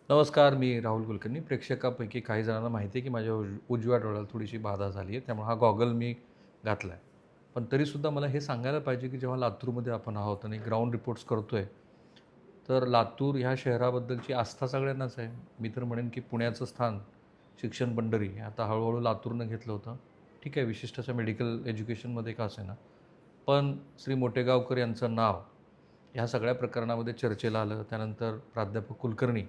नमस्कार, मी राहुल कुलकर्णी. प्रेक्षकापैकी काही जणांना माहिती आहे की माझ्या उजव्या डोळ्याला थोडीशी बाधा झाली आहे. त्यामुळे हा गॉगल मी घातला आहे. पण तरीसुद्धा मला हे सांगायला पाहिजे की जेव्हा लातूरमध्ये आपण आहोत आणि ग्राउंड रिपोर्ट्स करतो आहे, तर लातूर ह्या शहराबद्दलची आस्था सगळ्यांनाच आहे. मी तर म्हणेन की पुण्याचं स्थान शिक्षण पंढरी हे आता हळूहळू लातूरनं घेतलं होतं. ठीक आहे, विशिष्ट असं मेडिकल एज्युकेशनमध्ये का असेना. पण श्री मोठेगावकर यांचं नाव ह्या सगळ्या प्रकरणामध्ये चर्चेला आलं. त्यानंतर प्राध्यापक कुलकर्णी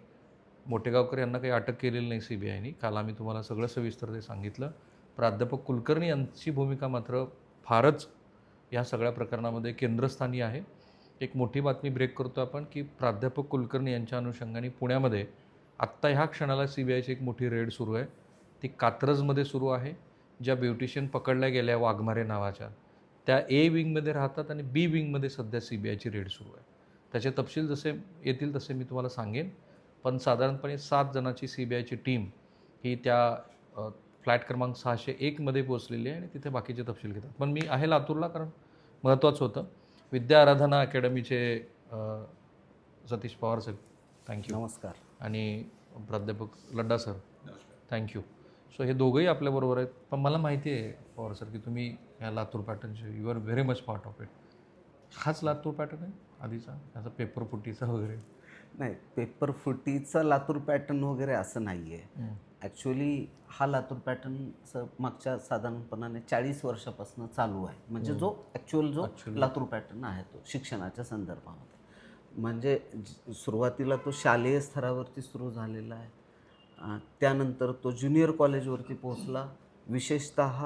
मोठेगावकर यांना काही अटक केलेली नाही CBIने. काल आम्ही तुम्हाला सगळं सविस्तर ते सांगितलं. प्राध्यापक कुलकर्णी यांची भूमिका मात्र फारच या सगळ्या प्रकरणामध्ये केंद्रस्थानी आहे. एक मोठी बातमी ब्रेक करतो आपण की प्राध्यापक कुलकर्णी यांच्या अनुषंगाने पुण्यामध्ये आत्ता ह्या क्षणाला CBIची एक मोठी रेड सुरू आहे. ती कात्रजमध्ये सुरू आहे. ज्या ब्युटिशियन पकडल्या गेल्या वाघमारे नावाच्या, त्या A विंगमध्ये राहतात आणि B विंगमध्ये सध्या CBIची रेड सुरू आहे. त्याचे तपशील जसे येतील तसे मी तुम्हाला सांगेन. पण साधारणपणे 7 जणांची CBIची टीम ही त्या फ्लॅट क्रमांक 601 मध्ये पोहोचलेली आहे आणि तिथे बाकीचे तपशील घेतात. पण मी आहे लातूरला कारण महत्त्वाचं होतं. विद्या आराधना अकॅडमीचे अ, सतीश पवार सर, थँक्यू. नमस्कार. आणि प्राध्यापक लड्डा सर, थँक्यू. सो हे दोघंही आपल्याबरोबर आहेत. पण मला माहिती आहे पवार सर की तुम्ही ह्या लातूर पॅटर्नचे you are very much part of it. हाच लातूर पॅटर्न आहे आधीचा, त्याचा पेपर फुटीचा वगैरे? नाही, पेपर फुटीचा लातूर पॅटर्न वगैरे असं नाही आहे. ॲक्च्युली हा लातूर पॅटर्न मागच्या साधारणपणाने 40 वर्षापासून चालू आहे. म्हणजे जो लातूर पॅटर्न आहे तो शिक्षणाच्या संदर्भामध्ये. म्हणजे सुरुवातीला तो शालेय स्तरावरती सुरू झालेला आहे. त्यानंतर तो ज्युनियर कॉलेजवरती पोहोचला. विशेषतः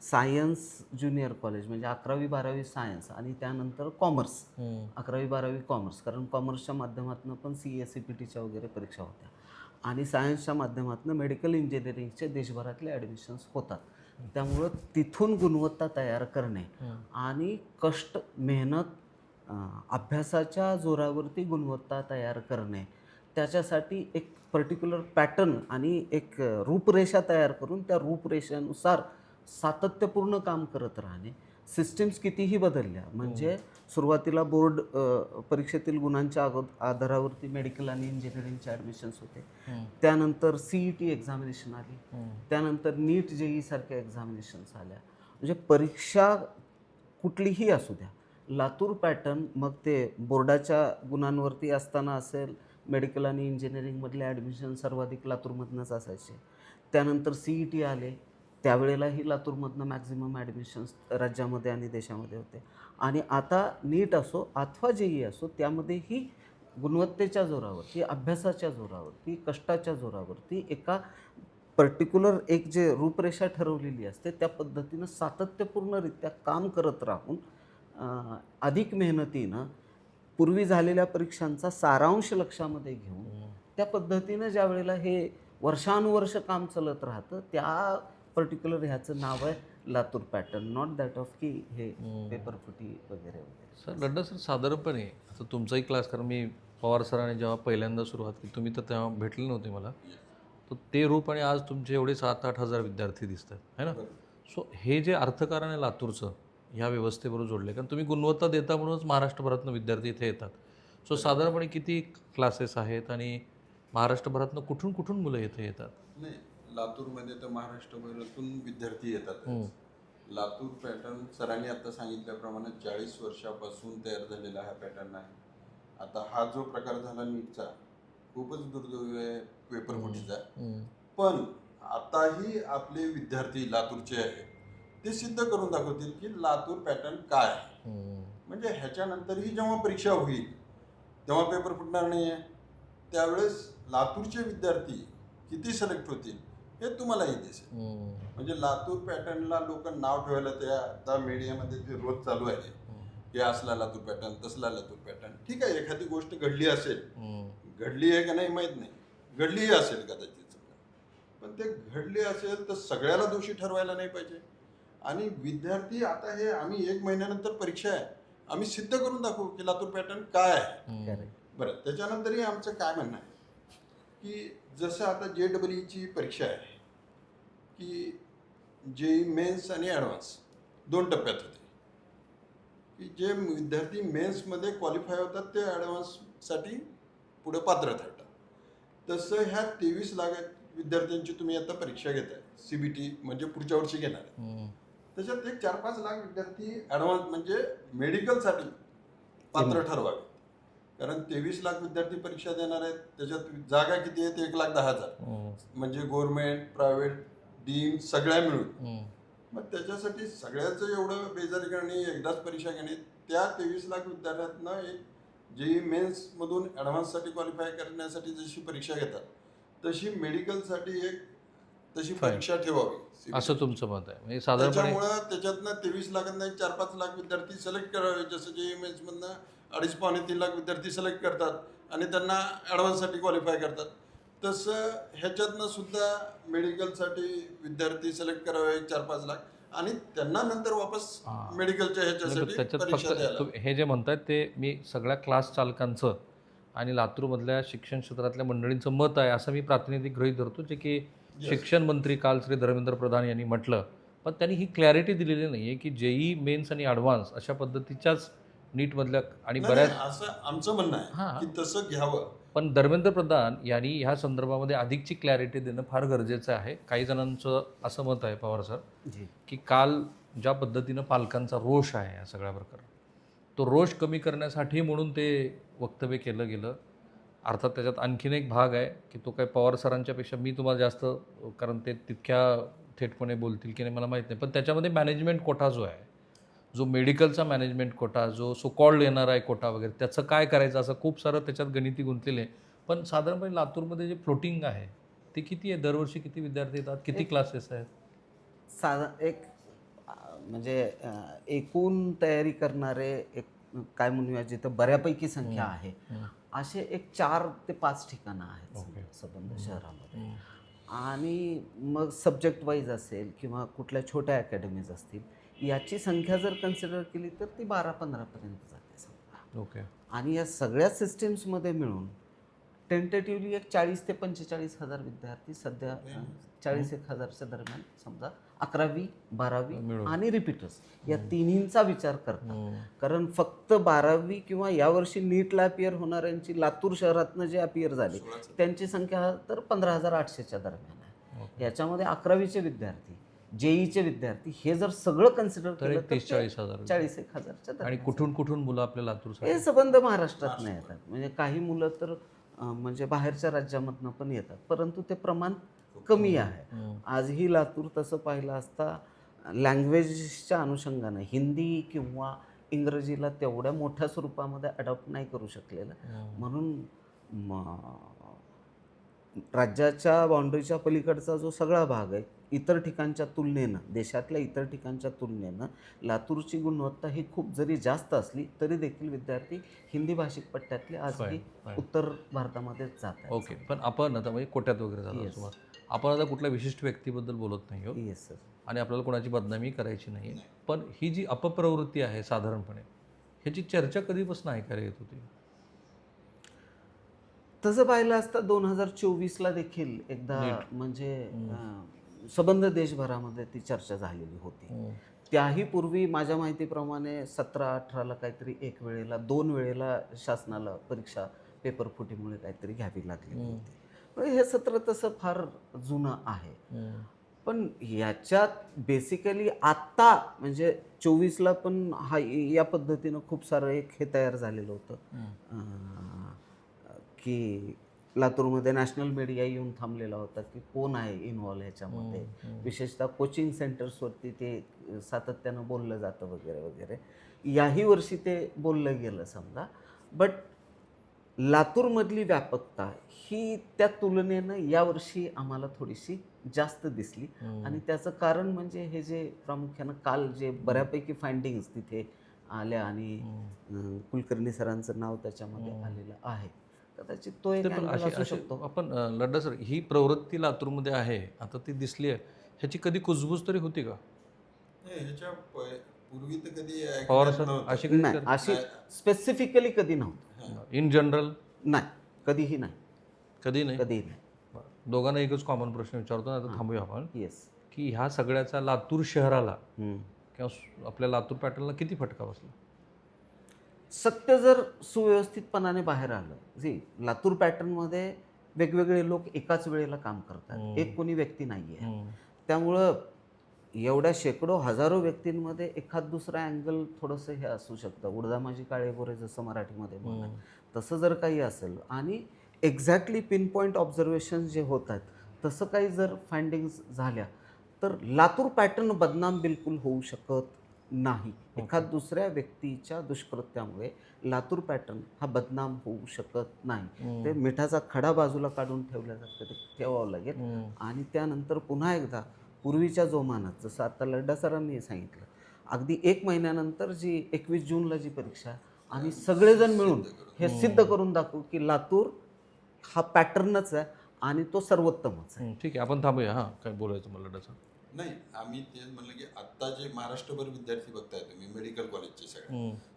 सायन्स ज्युनियर कॉलेज म्हणजे 11वी-12वी सायन्स आणि त्यानंतर कॉमर्स. 11वी-12वी कॉमर्स, कारण कॉमर्सच्या माध्यमातून पण CA-CPTच्या वगैरे परीक्षा होत्या आणि सायन्सच्या माध्यमातून मेडिकल इंजिनिअरिंगचे देशभरातले ॲडमिशन्स होतात. त्यामुळं तिथून गुणवत्ता तयार करणे आणि कष्ट, मेहनत, अभ्यासाच्या जोरावरती गुणवत्ता तयार करणे, त्याच्यासाठी एक पर्टिक्युलर पॅटर्न आणि एक रूपरेषा तयार करून त्या रूपरेषेनुसार सातत्यपूर्ण काम करत राहणे. सिस्टीम्स कितीही बदलल्या, म्हणजे सुरुवातीला बोर्ड परीक्षेतील गुणांच्या आधारावरती मेडिकल आणि इंजिनिअरिंगचे ॲडमिशन्स होते. त्यानंतर CET एक्झामिनेशन आली. त्यानंतर नीट JEE सारख्या एक्झामिनेशन्स आल्या. म्हणजे परीक्षा कुठलीही असू द्या, लातूर पॅटर्न मग ते बोर्डाच्या गुणांवरती असताना असेल, मेडिकल आणि इंजिनिअरिंगमधले ॲडमिशन सर्वाधिक लातूरमधनंच असायचे. त्यानंतर CET आले, त्यावेळेलाही लातूरमधनं मॅक्झिमम ॲडमिशन्स राज्यामध्ये आणि देशामध्ये होते. आणि आता नीट असो अथवा JEE असो, त्यामध्येही गुणवत्तेच्या जोरावरती, अभ्यासाच्या जोरावरती, कष्टाच्या जोरावरती एका पर्टिक्युलर एक जे रूपरेषा ठरवलेली असते त्या पद्धतीनं सातत्यपूर्णरित्या काम करत राहून अधिक मेहनतीनं पूर्वी झालेल्या परीक्षांचा सारांश लक्षामध्ये घेऊन त्या पद्धतीनं ज्या वेळेला हे वर्षानुवर्ष काम चालत राहतं, त्या पर्टिक्युलर ह्याचं नाव आहे Latur pattern, not that of की हे पेपर फुटी वगैरे वगैरे. सर लड्डा सर, साधारणपणे आता तुमचाही क्लास, कारण मी पवार सरांनी जेव्हा पहिल्यांदा सुरुवात केली, तुम्ही तर तेव्हा भेटले नव्हते मला, तर ते रूप आणि आज तुमचे एवढे 7-8 हजार विद्यार्थी दिसत आहेत, है ना? सो हे जे अर्थकारण आहे लातूरचं, ह्या व्यवस्थेबरोबर जोडले, कारण तुम्ही गुणवत्ता देता म्हणूनच महाराष्ट्रभरातनं विद्यार्थी इथे येतात. सो साधारणपणे किती क्लासेस आहेत आणि महाराष्ट्रभरातनं कुठून कुठून मुलं इथे येतात? नाही, लातूरमध्ये तर महाराष्ट्रभरातून विद्यार्थी येतात. लातूर पॅटर्न सरांनी आता सांगितल्याप्रमाणे 40 वर्षापासून तयार झालेला हा पॅटर्न आहे. आता हा जो प्रकार झाला नीटचा, खूपच दुर्दैवी आहे पेपर फुटीचा. पण आताही आपले विद्यार्थी लातूरचे आहेत, ते सिद्ध करून दाखवतील की लातूर पॅटर्न काय आहे. म्हणजे ह्याच्यानंतरही जेव्हा परीक्षा होईल तेव्हा पेपर फुटणार नाही आहे. त्यावेळेस लातूरचे विद्यार्थी किती सिलेक्ट होतील हे तुम्हालाही दिसेल. म्हणजे लातूर पॅटर्नला लोक नाव ठेवायला, त्या आता मीडियामध्ये जे रोज चालू आहे की असला लातूर पॅटर्न, तसला लातूर पॅटर्न. ठीक आहे, एखादी गोष्ट घडली असेल, घडली आहे का नाही माहीत नाही, घडलीही असेल कदाचित, पण ते घडली असेल तर सगळ्याला दोषी ठरवायला नाही पाहिजे. आणि विद्यार्थी आता हे आम्ही 1 महिन्यानंतर परीक्षा आहे, आम्ही सिद्ध करून दाखवू की लातूर पॅटर्न काय आहे. बरं, त्याच्यानंतरही आमचं काय म्हणणं आहे की जसं आता JEEची परीक्षा आहे की JEE मेन्स आणि ॲडव्हान्स 2 टप्प्यात होते, की जे विद्यार्थी मेन्समध्ये क्वालिफाय होतात ते ॲडव्हान्ससाठी पुढे पात्र ठरतात. तसं ह्या 23 लाख विद्यार्थ्यांची तुम्ही आता परीक्षा घेताय, CBT म्हणजे पुढच्या वर्षी घेणार आहे. त्याच्यात एक 4-5 लाख विद्यार्थी ॲडव्हान्स म्हणजे मेडिकलसाठी पात्र ठरवावे. कारण 23 लाख विद्यार्थी परीक्षा देणार आहेत, त्याच्यात जागा किती आहेत? 1,10,000. म्हणजे गव्हर्नमेंट, प्रायव्हेट, डीम सगळ्या मिळून. मग त्याच्यासाठी सगळ्याचं एवढं बेजारी करणे, एकदाच परीक्षा घेणे, त्या 23 लाख विद्यार्थ्यांना एक JEE मेन्समधून ॲडव्हान्ससाठी क्वालिफाय करण्यासाठी जशी परीक्षा घेतात, तशी मेडिकलसाठी एक तशी परीक्षा ठेवावी. असं तुमचं मत आहे. म्हणजे साधारणपणे त्याच्यामुळं त्याच्यातनं 23 लाखांना 4-5 लाख विद्यार्थी सिलेक्ट करावे. जसं JEE मेन्समधनं 2.5-3 लाख विद्यार्थी सिलेक्ट करतात आणि त्यांना ॲडव्हान्ससाठी क्वालिफाय करतात. तसं ह्याच्यातनं सुद्धा मेडिकलसाठी विद्यार्थी सिलेक्ट करावे 4-5 लाख आणि त्यांना नंतर वापस मेडिकलच्या ह्याच्यासाठी त्याच्यात परीक्षा फक्त द्यायला. हे जे म्हणतात ते मी सगळ्या क्लास चालकांचं आणि लातूरमधल्या शिक्षण क्षेत्रातल्या मंडळींचं मत आहे असं मी प्रातिनिधिक गृहीत धरतो, जे की शिक्षण मंत्री काल श्री धर्मेंद्र प्रधान यांनी म्हटलं. पण त्यांनी ही क्लॅरिटी दिलेली नाही आहे की JEE मेन्स आणि ॲडव्हान्स अशा पद्धतीच्याच नीटमधल्या आणि नाही, बऱ्याच नाही, असं आमचं म्हणणं आहे की तसं घ्यावं. पण धर्मेंद्र प्रधान यांनी ह्या संदर्भामध्ये अधिकची क्लॅरिटी देणं फार गरजेचं आहे. काही जणांचं असं मत आहे पवार सर की काल ज्या पद्धतीनं पालकांचा रोष आहे या सगळ्या प्रकारात, तो रोष कमी करण्यासाठी म्हणून ते वक्तव्य केलं गेलं. अर्थात त्याच्यात आणखीन एक भाग आहे की तो काय पवार सरांच्यापेक्षा मी तुम्हाला जास्त, कारण ते तितक्या थेटपणे बोलतील की नाही मला माहीत नाही, पण त्याच्यामध्ये मॅनेजमेंट कोटा जो आहे, जो मेडिकलचा मॅनेजमेंट कोटा, जो सो कॉल्ड येणार आहे कोटा वगैरे, त्याचं काय करायचं असं खूप सारं त्याच्यात गणिती गुंतलेले आहे. पण साधारणपणे लातूरमध्ये जे फ्लोटिंग आहे ते किती आहे? दरवर्षी किती विद्यार्थी येतात? किती क्लासेस आहेत? एक म्हणजे एकूण तयारी करणारे एक काय म्हणूया जिथं बऱ्यापैकी संख्या आहे, असे एक 4 ते 5 ठिकाणं आहेत संबंध शहरामध्ये. आणि मग सब्जेक्ट वाईज असेल किंवा कुठल्या छोट्या अकॅडमीज असतील, याची संख्या जर कन्सिडर केली तर ती 12-15 पर्यंत जाते समजा. आणि या सगळ्या सिस्टीम्समध्ये मिळून टेंटेटिव्हली एक 40 ते 45 हजार विद्यार्थी सध्या 40,000च्या दरम्यान समजा 11वी 12वी आणि रिपीटर्स या तिन्हींचा विचार करतात. कारण फक्त 12वी किंवा यावर्षी नीटला अपियर होणाऱ्यांची लातूर शहरातनं जे अपियर झाले त्यांची संख्या तर 15,800च्या दरम्यान आहे. याच्यामध्ये 11वीचे विद्यार्थी, JEEचे विद्यार्थी हे जर सगळं कन्सिडर केलं तर 40,000च्या दरम्यान. आणि कुठून कुठून मुलं आपल्या लातूरसाठी? हे संबंध महाराष्ट्रात नाही येतात. म्हणजे काही मुलं तर म्हणजे बाहेरच्या राज्यामधनं पण येतात, परंतु ते प्रमाण कमी आहे. आजही लातूर तसं पाहिलं असता लँग्वेजच्या अनुषंगानं हिंदी किंवा इंग्रजीला तेवढ्या मोठ्या स्वरूपामध्ये अडॉप्ट नाही करू शकलेलं. म्हणून राज्याच्या बाउंड्रीच्या पलीकडचा जो सगळा भाग आहे, इतर ठिकाणच्या तुलनेनं, देशातल्या इतर ठिकाणच्या तुलनेनं लातूरची गुणवत्ता ही खूप जरी जास्त असली तरी देखील विद्यार्थी हिंदी भाषिक पट्ट्यातले आजही उत्तर भारतामध्ये जात आहेत. ओके. पण आपण आता म्हणजे कोट्यात वगैरे झालं, आपण आता कुठल्या विशिष्ट व्यक्तीबद्दल बोलत नाही आहोत. Yes sir. आणि आपल्याला कोणाची बदनामी करायची नाही. पण ही जी अपप्रवृत्ती आहे साधारणपणे, ह्याची चर्चा कधीपासून ऐकायला येत होती? तसं पाहिलं असतं 2024ला देखील एकदा म्हणजे संबंध देशभरामध्ये ती चर्चा झालेली होती. त्याही पूर्वी माझ्या माहितीप्रमाणे 17-18ला काहीतरी एक वेळेला 2 वेळेला शासनाला परीक्षा पेपर फुटीमुळे काहीतरी घ्यावी लागली होती. हे सत्र तसं फार जुनं आहे. पण याच्यात बेसिकली आत्ता म्हणजे 24ला पण हा या पद्धतीनं खूप सारं एक हे तयार झालेलं होतं की लातूरमध्ये नॅशनल मीडिया येऊन थांबलेला होता की कोण आहे इन्व्हॉल्व ह्याच्यामध्ये. विशेषतः कोचिंग सेंटर्सवरती ते सातत्यानं बोललं जातं वगैरे वगैरे. याही वर्षी ते बोललं गेलं समजा. बट लातूरमधली व्यापकता ही त्या तुलनेनं यावर्षी आम्हाला थोडीशी जास्त दिसली. आणि त्याचं कारण म्हणजे हे जे प्रामुख्यानं काल जे बऱ्यापैकी फाइंडिंग्स तिथे आल्या आणि कुलकर्णी सरांचं नाव त्याच्यामध्ये आलेलं आहे, कदाचित तो एक अँगल असू शकतो. आपण लड्डा सर, ही प्रवृत्ती लातूरमध्ये आहे आता, ती दिसली आहे, ह्याची कधी कुजबूज तरी होती का? ह्याच्या पूर्वी तर कधी पवार सर अशी कधी नाही, अशी स्पेसिफिकली कधी नव्हतं. इन जनरल नाही, कधीही नाही. कधी नाही. कधीही नाही. दोघांना एकच कॉमन प्रश्न विचारतो ना, आता थांबूया आपण. येस. की ह्या सगळ्याचा लातूर शहराला किंवा आपल्या लातूर पॅटर्नला किती फटका बसला? सत्य जर सुव्यवस्थितपणाने बाहेर आलं, लातूर पॅटर्नमध्ये वेगवेगळे लोक एकाच वेळेला काम करतात, एक कोणी व्यक्ती नाही आहे. त्यामुळं एवढ्या शेकडो हजारो व्यक्तींमध्ये एखाद दुसरा अँगल थोडंसं हे असू शकतं, उडदा माझी काळे गोरे जसं मराठीमध्ये बोलतात तसं जर काही असेल आणि एक्झॅक्टली पिन पॉईंट ऑब्झर्वेशन जे होत आहेत तसं काही जर फाइंडिंग्स झाल्या तर लातूर पॅटर्न बदनाम बिलकुल होऊ शकत नाही. एखाद दुसऱ्या व्यक्तीच्या दुष्कृत्यामुळे लातूर पॅटर्न हा बदनाम होऊ शकत नाही. ते मिठाचा खडा बाजूला काढून ठेवल्यासारखं ते ठेवावं लागेल आणि त्यानंतर पुन्हा एकदा पूर्वीच्या जोमानात जसं आता लड्डा सरांनी सांगितलं, अगदी 1 महिन्यानंतर जी 21 जूनला जी परीक्षा आहे, आम्ही सगळेजण मिळून हे सिद्ध करून दाखवू की लातूर हा पॅटर्नच आहे आणि तो सर्वोत्तमच आहे. ठीक आहे, आपण थांबूया. हां, काय बोलायचं मला लड्डा सर? नाही, आम्ही तेच म्हणलं की आत्ता जे महाराष्ट्रभर विद्यार्थी बघताय तुम्ही मेडिकल कॉलेजचे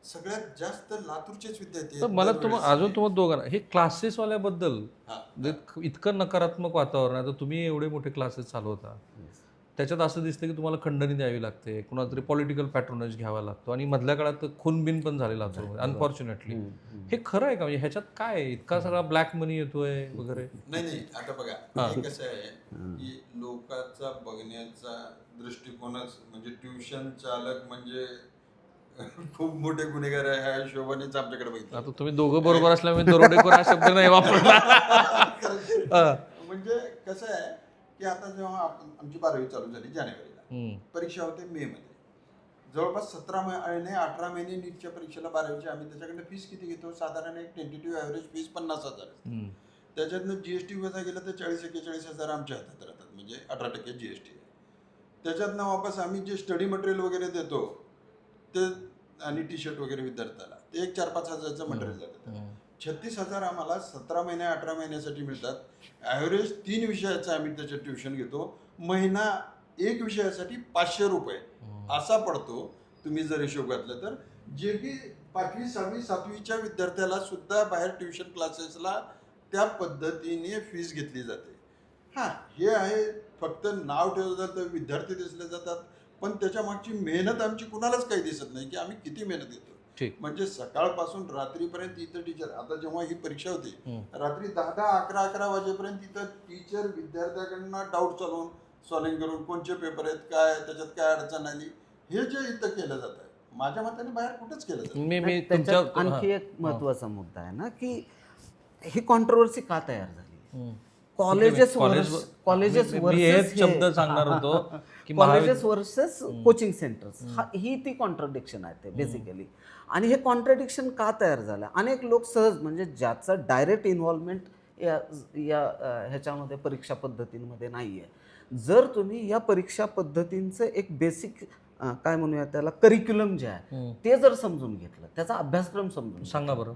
सगळ्यात जास्त लातूरचेच विद्यार्थी तर आहेत मला दरवेळेस. अजून तुम्हाला दोघांना हे क्लासेसवाल्याबद्दल हा, म्हणजे इतकं नकारात्मक वातावरण आहे. तर तुम्ही एवढे मोठे क्लासेस चालवता, त्याच्यात असं दिसतं की तुम्हाला खंडणी द्यावी लागते, कुणाला तरी पॉलिटिकल पॅट्रोनेज घ्यावा लागतो आणि मधल्या काळात खूनबिन पण झाले लातूरमध्ये अनफॉर्च्युनेटली. हे खरं आहे का? म्हणजे ह्याच्यात काय आहे? इतका सगळा ब्लॅक मनी येतोय वगैरे? नाही, आता बघा हे कसं आहे की लोकांचा बघण्याचा दृष्टिकोनच म्हणजे ट्युशन चालक म्हणजे खूप मोठे गुन्हेगार आहे ह्या हिशोबानेच आमच्याकडे बघितलं. आता तुम्ही दोघं बरोबर असल्यामुळे दरोडेखोर हा शब्द नाही वापरला. म्हणजे कसं आहे की आता जेव्हा आमची 12वी चालू झाली जानेवारीला, परीक्षा होते मे मध्ये, जवळपास 17 महिने 18 महिने नीटच्या परीक्षेला 12वीची आम्ही त्याच्याकडनं फीस किती घेतो? साधारण एक टेंटेटिव्ह ॲव्हरेज फीस 50,000. त्याच्यातनं GST वजा गेलं तर 40-41,000 आमच्या हातात राहतात, म्हणजे 18% GST आहे. त्याच्यातनं वापस आम्ही जे स्टडी मटेरियल वगैरे देतो ते आणि टी शर्ट वगैरे विद्यार्थ्याला ते एक 4-5 हजारचं मटेरियल जातं. 36,000 आम्हाला 17 महिने 18 महिन्यासाठी मिळतात. ॲव्हरेज 3 विषयाचं आम्ही त्याच्यात ट्युशन घेतो. महिना 1 विषयासाठी 500 रुपये असा पडतो. तुम्ही जर हिशोब घातला तर जे की 5वी 6वी 7वीच्या विद्यार्थ्याला सुद्धा बाहेर ट्युशन क्लासेसला त्या पद्धतीने फीस घेतली जाते. हां, हे आहे फक्त नाव ठेवलं जातं, विद्यार्थी दिसले जातात, पण त्याच्या मागची मेहनत आमची कुणालाच काही दिसत नाही की आम्ही किती मेहनत घेतो. म्हणजे सकाळपासून रात्रीपर्यंत इथं टीचर, आता जेव्हा ही परीक्षा होती रात्री 10-11 वाजेपर्यंत इथं टीचर विद्यार्थ्याकडनं डाऊट सॉल्विंग करून कोणते पेपर आहेत, काय त्याच्यात काय अडचण आली, हे जे इथं केलं जात आहे माझ्या मताने बाहेर कुठंच केलं जातं. त्याच्यात आणखी एक महत्वाचा मुद्दा आहे ना की ही कॉन्ट्रोवर्सी का तयार झाली? कॉलेजेस शब्द सांगणार होतो की कॉलेजेस वर्सेस कोचिंग सेंटर्स, ही ती कॉन्ट्रडिक्शन आहे ते बेसिकली. आणि हे कॉन्ट्रडिक्शन का तयार झालं? अनेक लोक सहज म्हणजे ज्याचं डायरेक्ट इन्व्हॉल्वमेंट या ह्याच्यामध्ये परीक्षा पद्धतींमध्ये नाही आहे, जर तुम्ही या परीक्षा पद्धतींचं एक बेसिक काय म्हणूया त्याला करिक्युलम जे आहे ते जर समजून घेतलं, त्याचा अभ्यासक्रम समजून सांगा बरं.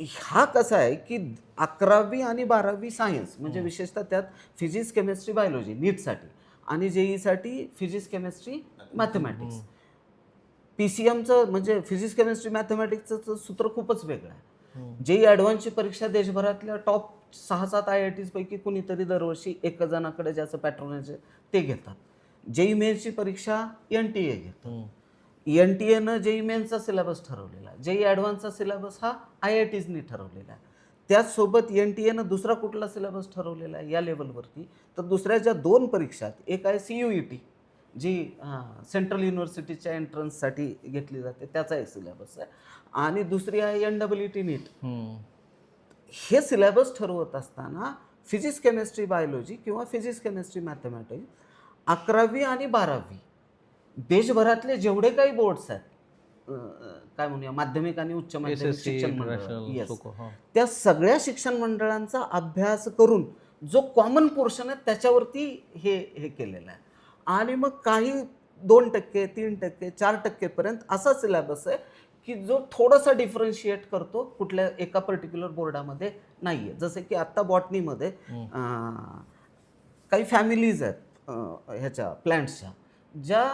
हा कसा आहे की 11वी आणि 12वी सायन्स म्हणजे विशेषतः त्यात फिजिक्स केमिस्ट्री बायोलॉजी नीटसाठी आणि जेईसाठी फिजिक्स केमिस्ट्री मॅथमॅटिक्स, PCMचं म्हणजे फिजिक्स केमिस्ट्री मॅथमॅटिक्सचं सूत्र खूपच वेगळं आहे. जेई ॲडव्हान्सची परीक्षा देशभरातल्या टॉप 6-7 IITs पैकी कुणीतरी दरवर्षी एक जणाकडे ज्याचं पॅट्रोनेज ते घेतात. जेई मेन्सची परीक्षा NTA घेतात. NTA जेई मेन्सचा सिलेबस ठरवलेला आहे, जेई ॲडव्हान्सचा सिलेबस हा IITsनी ठरवलेला आहे. त्याचसोबत NTA दुसरा कुठला सिलेबस ठरवलेला आहे या लेवलवरती, तर दुसऱ्या ज्या 2 परीक्षा आहेत, एक आहे CUET जी सेंट्रल युनिव्हर्सिटीच्या एंट्रन्ससाठी घेतली जाते, त्याचा एक सिलेबस आहे, आणि दुसरी आहे NEET नीट. हे सिलेबस ठरवत असताना फिजिक्स केमिस्ट्री बायोलॉजी किंवा फिजिक्स केमिस्ट्री मॅथमॅटिक्स 11वी आणि 12वी देशभरातले जेवढे काही बोर्ड्स आहेत, काय म्हणूया माध्यमिक आणि उच्च माध्यमिक शिक्षण मंडळ, त्या सगळ्या शिक्षण मंडळांचा अभ्यास करून जो कॉमन पोर्शन आहे त्याच्यावरती हे केलेलं आहे. आणि मग काही 2%, 3%, 4% पर्यंत असा सिलेबस आहे की जो थोडासा डिफरन्शिएट करतो, कुठल्या एका पर्टिक्युलर बोर्डामध्ये नाही आहे. जसं की आत्ता बॉटनीमध्ये काही फॅमिलीज आहेत ह्याच्या प्लॅन्ट्सच्या, ज्या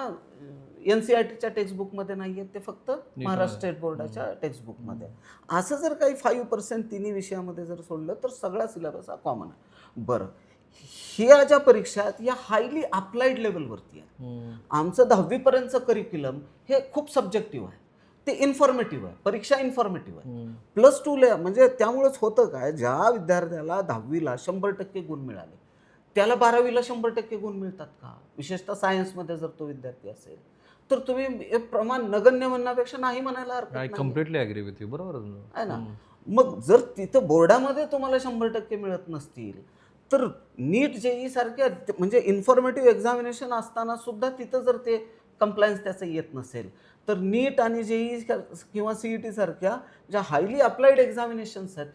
NCERTच्या टेक्स्टबुकमध्ये नाही आहेत, ते फक्त महाराष्ट्र स्टेट बोर्डाच्या टेक्स्टबुकमध्ये. असं जर काही 5% तिन्ही विषयामध्ये जर सोडलं तर सगळा सिलेबस हा कॉमन आहे. बरं, ह्या ज्या परीक्षा आहेत या हायली अप्लाइड लेवलवरती आहेत. आमचं 10वी पर्यंतचं करिक्युलम हे खूप सब्जेक्टिव्ह आहे. ते इन्फॉर्मेटिव्ह आहे, परीक्षा इन्फॉर्मेटिव्ह आहे. +2 म्हणजे त्यामुळेच होतं काय, ज्या विद्यार्थ्याला 10वीला 100% गुण मिळाले त्याला 12वीला 100% गुण मिळतात का? विशेषतः सायन्समध्ये जर तो विद्यार्थी असेल तर तुम्ही हे प्रमाण नगण्य म्हणण्यापेक्षा नाही म्हणायला हरकत आय नाही कम्प्लिटली ॲग्री विथ यू. बरोबर आहे ना. मग जर तिथं बोर्डामध्ये तुम्हाला 100% मिळत नसतील तर नीट जेई सारख्या म्हणजे इन्फॉर्मेटिव्ह एक्झामिनेशन असताना सुद्धा तिथं जर ते कंप्लायन्स त्याचं येत नसेल तर नीट आणि जेई किंवा CET सारख्या ज्या हायली अप्लाइड एक्झामिनेशन्स आहेत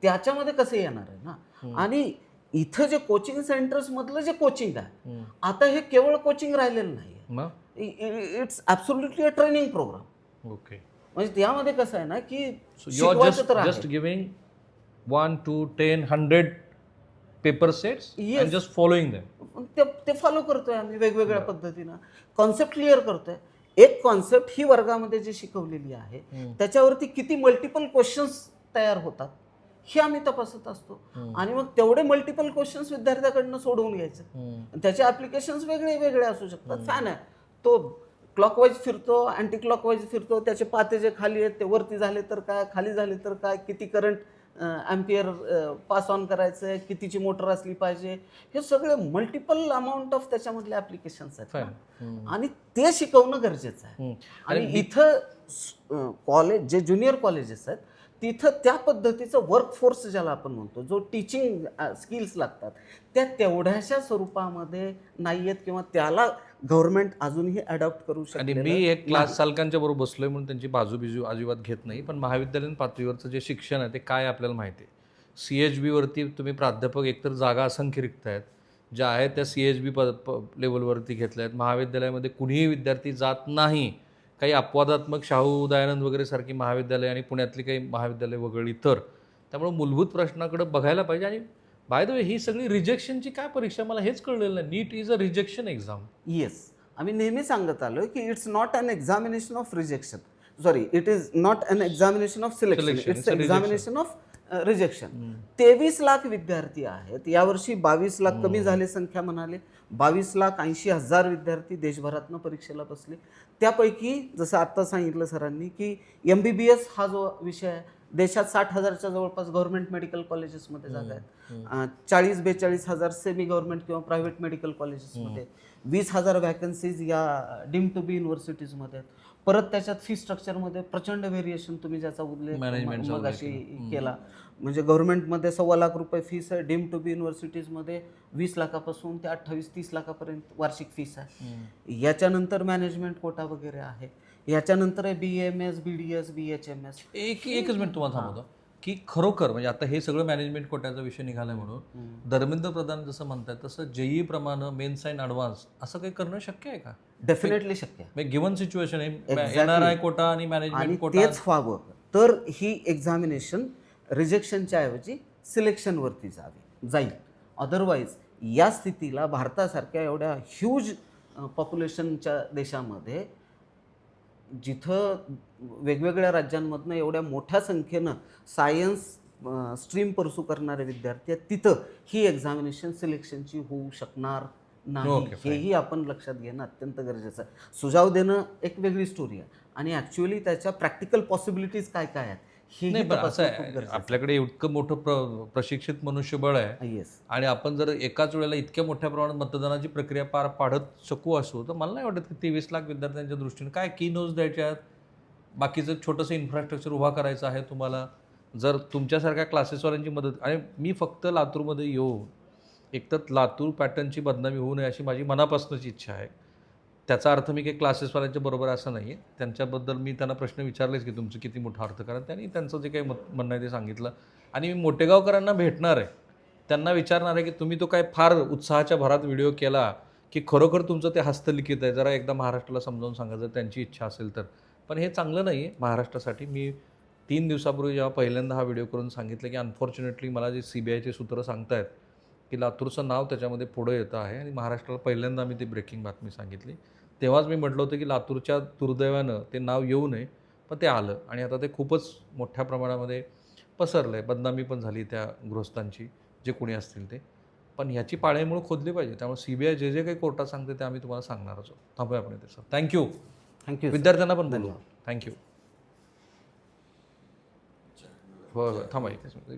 त्याच्यामध्ये कसं येणार आहे ना. आणि इथं जे कोचिंग सेंटर्समधलं जे कोचिंग आहे आता हे केवळ कोचिंग राहिलेलं नाही, मग it's absolutely a training programme. Okay. म्हणजे त्यामध्ये कसं आहे ना की यू आर शिकवायचं तर जस्ट आहे. Giving 1 to 10 100 paper sets Yes. And just following them. ते फॉलो करतोय आम्ही वेगवेगळ्या पद्धतीनं, कॉन्सेप्ट क्लिअर करतोय. एक कॉन्सेप्ट ही वर्गामध्ये जी शिकवलेली आहे त्याच्यावरती किती मल्टिपल क्वेश्चन्स तयार होतात हे आम्ही तपासत असतो. आणि मग तेवढे मल्टिपल क्वेश्चन्स विद्यार्थ्याकडनं सोडवून घ्यायचे. आणि त्याचे ॲप्लिकेशन्स वेगळे वेगळे असू शकतात. फॅन आहे तो क्लॉकवाईज फिरतो, अँटी क्लॉकवाईज फिरतो, त्याचे पाते जे खाली आहेत ते वरती झाले तर काय, खाली झाले तर काय, किती करंट ॲम्पियर पास ऑन करायचं आहे, कितीची मोटर असली पाहिजे, हे सगळे मल्टिपल अमाऊंट ऑफ त्याच्यामधले ॲप्लिकेशन्स आहेत ना. आणि ते शिकवणं गरजेचं आहे. आणि इथं कॉलेज जे ज्युनियर कॉलेजेस आहेत तिथं त्या पद्धतीचं वर्कफोर्स ज्याला आपण म्हणतो, जो टीचिंग स्किल्स लागतात त्या तेवढ्याशा स्वरूपामध्ये नाही आहेत किंवा त्याला गव्हर्नमेंट अजूनही अडॉप्ट करू शकते. आणि मी एक क्लास चालकांच्या बरोबर बसलोय म्हणून त्यांची बाजू अजिबात घेत नाही, पण महाविद्यालयीन पातळीवरचं जे शिक्षण आहे ते काय आपल्याला माहिती आहे. CHB वरती तुम्ही प्राध्यापक एकतर जागा असंख्य रिक्त आहेत, ज्या आहेत त्या CHB लेवलवरती घेतल्या आहेत. महाविद्यालयामध्ये कुणीही विद्यार्थी जात नाही. काही अपवादात्मक शाहू दयानंद वगैरे सारखी महाविद्यालय आणि पुण्यातली काही महाविद्यालय वगळली तर. त्यामुळे मूलभूत प्रश्नाकडे बघायला पाहिजे. आणि बाय द वे ही सगळी रिजेक्शनची काय परीक्षा, मला हेच कळलेलं नाही. NEET is a rejection exam. Yes, आम्ही नेहमी सांगत आलो की it's not an examination of rejection, sorry it is not an examination of selection, it's examination of rejection. 23 lakh विद्यार्थी आहेत यावर्षी. 22 लाख कमी झाले संख्या म्हणाले. 22,80,000 विद्यार्थी देशभरातनं परीक्षेला बसले. त्यापैकी जसं आत्ता सांगितलं सरांनी की MBBS हा जो विषय आहे देशात 60,000च्या जवळपास गव्हर्नमेंट मेडिकल कॉलेजेसमध्ये जागा आहेत. 40-42 हजार सेमी गव्हर्नमेंट किंवा प्रायव्हेट मेडिकल कॉलेजेसमध्ये, 20,000 व्हॅकन्सीज या डीम टू बी युनिव्हर्सिटीजमध्ये आहेत. परत त्याच्यात फी स्ट्रक्चरमध्ये प्रचंड व्हेरिएशन, तुम्ही ज्याचा उल्लेख मगाशी केला, म्हणजे गव्हर्नमेंटमध्ये 1.25 लाख रुपये फीस आहे, डीम टू बी युनिव्हर्सिटीजमध्ये 20 लाखापासून ते 28-30 लाखापर्यंत वार्षिक फीस आहे. याच्यानंतर मॅनेजमेंट कोटा वगैरे आहे. याच्यानंतर आहे BAMS, BDS, BHMS. एकच मिनिट तुम्हाला थांबवतो की खरोखर म्हणजे आता हे सगळं मॅनेजमेंट कोट्याचा विषय निघाला म्हणून धर्मेंद्र प्रधान जसं म्हणतात तसं JEE प्रमाणे मेन्स अँड ॲडव्हान्स असं काही करणं शक्य आहे का? डेफिनेटली शक्य आहे. गिव्हन सिच्युएशन आहे, NRI कोटा आणि मॅनेजमेंट कोटा, तेच व्हावं तर ही एक्झामिनेशन रिजेक्शनच्या ऐवजी सिलेक्शनवरती जाईल. अदरवाईज या स्थितीला भारतासारख्या एवढ्या ह्यूज पॉप्युलेशनच्या देशामध्ये जिथं वेगवेगळ्या राज्यांमधनं एवढ्या मोठ्या संख्येनं सायन्स स्ट्रीम परसू करणारे विद्यार्थी आहेत तिथं ही एक्झामिनेशन सिलेक्शनची होऊ शकणार नाही. हेही आपण लक्षात घेणं अत्यंत गरजेचं आहे. सुझाव देणं एक वेगळी स्टोरी आहे आणि ॲक्च्युअली त्याच्या प्रॅक्टिकल पॉसिबिलिटीज काय काय आहेत हे आपल्याकडे इतकं मोठं प्रशिक्षित मनुष्यबळ आहे. येस. आणि आपण जर एकाच वेळेला इतक्या मोठ्या प्रमाणात मतदानाची प्रक्रिया पार पाडत शकू असू तर मला नाही वाटत की 23 लाख विद्यार्थ्यांच्या दृष्टीने काय की नोट्स द्यायच्या आहेत, बाकीचं छोटंसं इन्फ्रास्ट्रक्चर उभा करायचं आहे तुम्हाला. जर तुमच्यासारख्या क्लासेसवाल्यांची मदत, आणि मी फक्त लातूरमध्ये येऊन एकतर लातूर पॅटर्नची बदनामी होऊ नये अशी माझी मनापासूनची इच्छा आहे. त्याचा अर्थ मी काही क्लासेसवाल्यांच्या बरोबर असं नाही आहे. त्यांच्याबद्दल मी त्यांना प्रश्न विचारलेच की तुमचं किती मोठं अर्थकारण, त्यांनी त्यांचं जे काही म्हणणं आहे ते सांगितलं. आणि मी मोठेगावकरांना भेटणार आहे, त्यांना विचारणार आहे की तुम्ही तो काय फार उत्साहाच्या भरात व्हिडिओ केला की खरोखर तुमचं ते हस्तलिखित आहे, जरा एकदा महाराष्ट्राला समजावून सांगा जर त्यांची इच्छा असेल तर. पण हे चांगलं नाही आहे महाराष्ट्रासाठी. मी 3 दिवसापूर्वी जेव्हा पहिल्यांदा हा व्हिडिओ करून सांगितलं की अनफॉर्च्युनेटली मला जे CBIचे सूत्र सांगतायत की लातूरचं नाव त्याच्यामध्ये पुढं येतं आहे आणि महाराष्ट्राला पहिल्यांदा मी ती ब्रेकिंग बातमी सांगितली, तेव्हाच मी म्हटलं होतं की लातूरच्या दुर्दैवानं ते नाव येऊ नये, पण ते आलं आणि आता ते खूपच मोठ्या प्रमाणामध्ये पसरलं आहे. बदनामी पण झाली त्या गृहस्थांची, जे कोणी असतील ते. पण ह्याची पाळेमुळं खोदली पाहिजे. त्यामुळे CBI जे जे काही कोर्टात सांगते ते आम्ही तुम्हाला सांगणारच आहोत. थांबूया आपण इथे सर. थँक्यू. थँक्यू. विद्यार्थ्यांना पण बोलू. थँक्यू. होय होय थांबा इथे